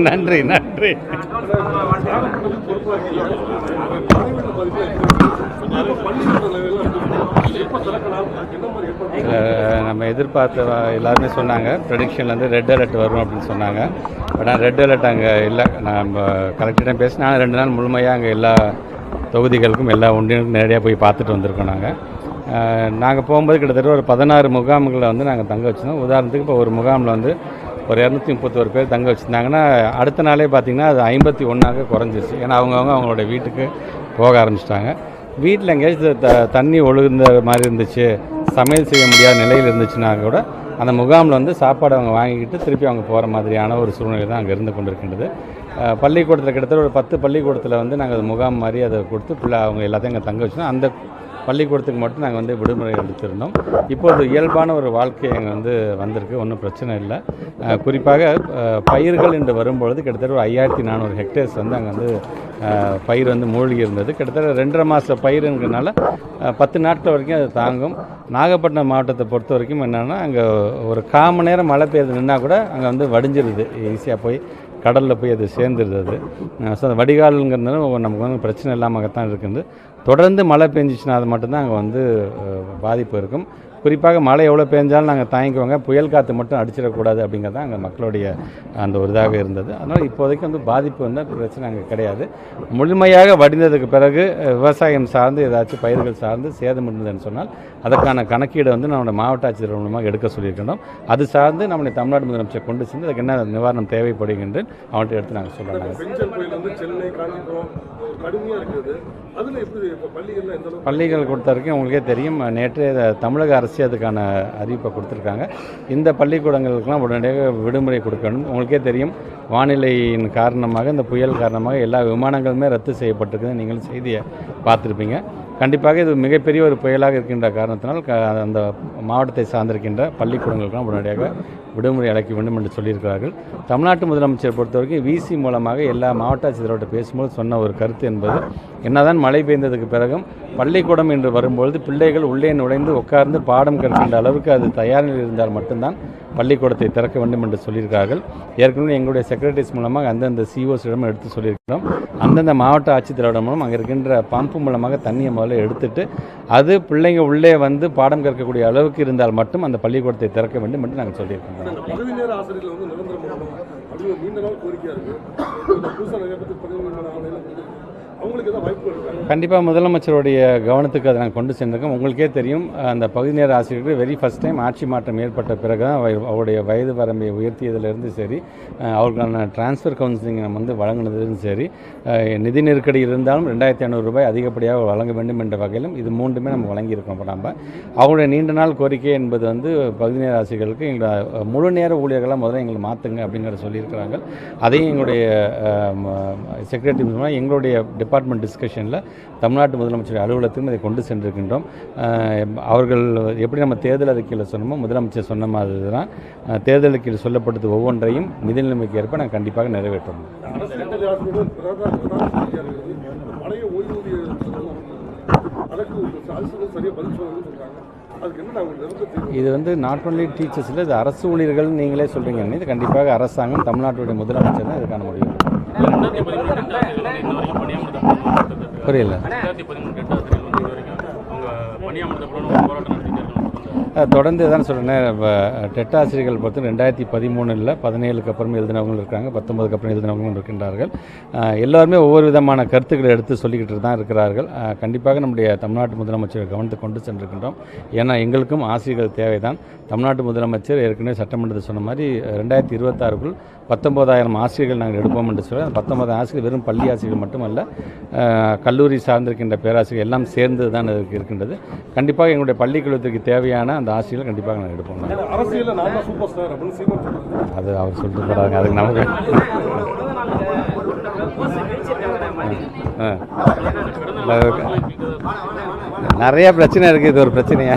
நன்றி நன்றி. நம்ம எதிர்பார்த்த எல்லாருமே சொன்னாங்க ப்ரெடிக்ஷன்லேருந்து ரெட் அலர்ட் வரும் அப்படின்னு சொன்னாங்க. ஆனால் ரெட் அலர்ட் அங்கே இல்லை. நம்ம கலெக்டரிடம் பேசி நான் 2 நாள் முழுமையாக அங்கே எல்லா தொகுதிகளுக்கும் எல்லா ஒன்றியங்களுக்கும் நேரடியாக போய் பார்த்துட்டு வந்திருக்கோம். நாங்கள் போகும்போது கிட்டத்தட்ட ஒரு 16 முகாம்களை வந்து நாங்கள் தங்க வச்சுருந்தோம். உதாரணத்துக்கு இப்போ ஒரு முகாமில் வந்து ஒரு 231 பேர் தங்க வச்சுருந்தாங்கன்னா அடுத்த நாளே பார்த்திங்கன்னா அது 51 குறைஞ்சிருச்சு. ஏன்னா அவங்களோட வீட்டுக்கு போக ஆரம்பிச்சிட்டாங்க. வீட்டில் எங்கேயாச்சும் தண்ணி ஒழுகுந்த மாதிரி இருந்துச்சு, சமையல் செய்ய முடியாத நிலையில் இருந்துச்சுன்னா கூட அந்த முகாமில் வந்து சாப்பாடு அவங்க வாங்கிக்கிட்டு திருப்பி அவங்க போகிற மாதிரியான ஒரு சூழ்நிலை தான் அங்கே இருந்து கொண்டிருக்கின்றது. பள்ளிக்கூடத்தில் கிட்டத்தட்ட ஒரு 10 பள்ளிக்கூடத்தில் வந்து நாங்கள் முகாம் மாதிரி அதை கொடுத்து அவங்க எல்லாத்தையும் அங்கே தங்க வச்சுருந்தோம். அந்த பள்ளிக்கூடத்துக்கு மட்டும் நாங்கள் வந்து விடுமுறை எடுத்திருந்தோம். இப்போது இயல்பான ஒரு வாழ்க்கை அங்கே வந்து வந்திருக்கு, ஒன்றும் பிரச்சனை இல்லை. குறிப்பாக பயிர்கள் என்று வரும்பொழுது கிட்டத்தட்ட ஒரு 5400 ஹெக்டேர்ஸ் வந்து அங்கே வந்து பயிர் வந்து மூழ்கி இருந்தது. கிட்டத்தட்ட 2.5 மாத பயிருங்கிறதுனால 10 நாட்கள் வரைக்கும் அது தாங்கும். நாகப்பட்டினம் மாவட்டத்தை பொறுத்த வரைக்கும் என்னென்னா அங்கே ஒரு 1/4 மணி நேரம் மழை பெய்யுது நின்னா கூட அங்கே வந்து வடிஞ்சிருது, ஈஸியாக போய் கடலில் போய் அது சேர்ந்துருது. அது ஸோ அந்த வடிகாலுங்கிறதுனால நமக்கு வந்து பிரச்சனை இல்லாமத்தான் இருக்குது. தொடர்ந்து மழை பெஞ்சிச்சுன்னா அது மட்டும்தான் அங்கே வந்து பாதிப்பு இருக்கும். குறிப்பாக மழை எவ்வளோ பெஞ்சாலும் நாங்கள் தாங்கிக்குவாங்க, புயல் காற்று மட்டும் அடிச்சிடக்கூடாது அப்படிங்கிறது தான் அங்கே மக்களுடைய அந்த ஒரு இதாக இருந்தது. அதனால் இப்போதைக்கு வந்து பாதிப்பு வந்து பிரச்சனை அங்கே கிடையாது. முழுமையாக வடிந்ததுக்கு பிறகு விவசாயம் சார்ந்து ஏதாச்சும் பயிர்கள் சார்ந்து சேதம் இருந்ததுன்னு சொன்னால் அதற்கான கணக்கீடு வந்து நம்மளோட மாவட்ட ஆட்சியர் மூலமாக எடுக்க சொல்லியிருக்கணும். அது சார்ந்து நம்முடைய தமிழ்நாடு முதலமைச்சர் கொண்டு சென்று அதுக்கு என்ன நிவாரணம் தேவைப்படுகின்ற அவன்கிட்ட எடுத்து நாங்கள் சொல்லலாம். பள்ளிகள் பொறுத்த வரைக்கும் உங்களுக்கே தெரியும், நேற்று தமிழக அரசு அதுக்கான அறிவிப்பை கொடுத்துருக்காங்க. இந்த பள்ளிக்கூடங்களுக்கெல்லாம் உடனடியாக விடுமுறை கொடுக்கணும். உங்களுக்கே தெரியும், வானிலையின் காரணமாக இந்த புயல் காரணமாக எல்லா விமானங்களுமே ரத்து செய்யப்பட்டிருக்குது. நீங்களும் செய்தியை பார்த்துருப்பீங்க. கண்டிப்பாக இது மிகப்பெரிய ஒரு புயலாக இருக்கின்ற காரணத்தினால் அந்த மாவட்டத்தை சார்ந்திருக்கின்ற பள்ளிக்கூடங்களுக்கெல்லாம் உடனடியாக விடுமுறை அழைக்க வேண்டும் என்று சொல்லியிருக்கிறார்கள். தமிழ்நாட்டு முதலமைச்சர் பொறுத்த வரைக்கும் விசி மூலமாக எல்லா மாவட்ட ஆட்சியரோட பேசும்போது சொன்ன ஒரு கருத்து என்பது, என்னதான் மழை பெய்ந்ததுக்கு பிறகும் பள்ளிக்கூடம் என்று வரும்பொழுது பிள்ளைகள் உள்ளே நுழைந்து உட்கார்ந்து பாடம் கற்கின்ற அளவுக்கு அது தயார் நிலையில் இருந்தால் மட்டும்தான் பள்ளிக்கூடத்தை திறக்க வேண்டும் என்று சொல்லியிருக்கிறார்கள். ஏற்கனவே எங்களுடைய செக்ரட்டரிஸ் மூலமாக அந்தந்த சிஓஸிடமும் எடுத்து சொல்லியிருக்கிறோம். அந்தந்த மாவட்ட ஆட்சித்தலைவர் மூலம் அங்கே இருக்கின்ற பம்பு மூலமாக தண்ணியை முதல்ல எடுத்துட்டு அது பிள்ளைங்க உள்ளே வந்து பாடம் கற்கக்கூடிய அளவுக்கு இருந்தால் மட்டும் அந்த பள்ளிக்கூடத்தை திறக்க வேண்டும் என்று நாங்கள் சொல்லியிருக்கிறோம். கண்டிப்பாக முதலமைச்சருடைய கவனத்துக்கு அதை நாங்கள் கொண்டு சென்றிருக்கோம். உங்களுக்கே தெரியும், அந்த பகுதி நேர ஆசிரியர்கள் வெரி ஃபஸ்ட் டைம் ஆட்சி மாற்றம் ஏற்பட்ட பிறகு தான் அவருடைய வயது வரம்பை உயர்த்தியதிலிருந்து சரி, அவர்களுக்கான டிரான்ஸ்ஃபர் கவுன்சிலிங் நம்ம வந்து வழங்கினதும் சரி, நிதி நெருக்கடி இருந்தாலும் 2500 ரூபாய் அதிகப்படியாக வழங்க வேண்டும் என்ற வகையிலும் இது 3மே நம்ம வழங்கியிருக்கோம். இப்போ நம்ம அவருடைய நீண்ட நாள் கோரிக்கை என்பது வந்து பகுதி நேர ஆசிரியர்களுக்கு எங்களோட முழு நேர ஊழியர்களாக முதல்ல எங்களை மாற்றுங்க அப்படிங்கிறத சொல்லியிருக்கிறாங்க. அதையும் எங்களுடைய செக்ரட்டரி மூலமாக எங்களுடைய டிபார்ட்மெண்ட் டிஸ்கஷனில் தமிழ்நாட்டு முதலமைச்சர் அலுவலகத்துக்கும் இதை கொண்டு சென்றிருக்கின்றோம். அவர்கள் எப்படி நம்ம தேர்தல் அறிக்கையில் சொன்னோமோ முதலமைச்சர் சொன்ன மாதிரி தான் தேர்தல் அறிக்கையில் சொல்லப்பட்டது ஒவ்வொன்றையும் நிதி நிலைமைக்கு ஏற்ப நாங்கள் கண்டிப்பாக நிறைவேற்றணும். இது வந்து நாட் ஒன்லி டீச்சர்ஸில், இது அரசு ஊழியர்கள் நீங்களே சொல்கிறீங்க. இது கண்டிப்பாக அரசாங்கம் தமிழ்நாட்டுடைய முதலமைச்சர் தான் இதுக்கான முடியும். புரியல. தொடர்ந்து தான் சொல்கிறேன். டெட் ஆசிரியர்கள் பொறுத்து 2013 17க்கு அப்புறம் எழுதினவங்களும் இருக்காங்க, 19க்கு அப்புறம் எழுதினவங்களும் இருக்கின்றார்கள். எல்லாருமே ஒவ்வொரு விதமான கருத்துக்களை எடுத்து சொல்லிக்கிட்டு தான் இருக்கிறார்கள். கண்டிப்பாக நம்முடைய தமிழ்நாட்டு முதலமைச்சர் கவனத்தை கொண்டு சென்றிருக்கின்றோம். ஏன்னா எங்களுக்கும் ஆசிரியர்கள் தேவைதான். தமிழ்நாட்டு முதலமைச்சர் ஏற்கனவே சட்டமன்றத்தில் சொன்ன மாதிரி 2026க்குள் 19,000 ஆசிரியர்கள் நாங்கள் எடுப்போம் என்று சொல்லி, அந்த 19 ஆசிரியர்கள் வெறும் பள்ளி ஆசிரியர்கள் மட்டுமல்ல, கல்லூரி சார்ந்திருக்கின்ற பேராசிரியர்கள் எல்லாம் சேர்ந்து தான் அதுக்கு இருக்கின்றது. கண்டிப்பாக எங்களுடைய பள்ளிக்கூடத்துக்கு தேவையான அந்த ஆசிரியர்கள் கண்டிப்பாக நாங்கள் எடுப்போம். அது அவர் சொல்லிட்டு போகிறாங்க, அதுக்கு நமக்கு நிறைய பிரச்சனை இருக்குது. இது ஒரு பிரச்சனையா?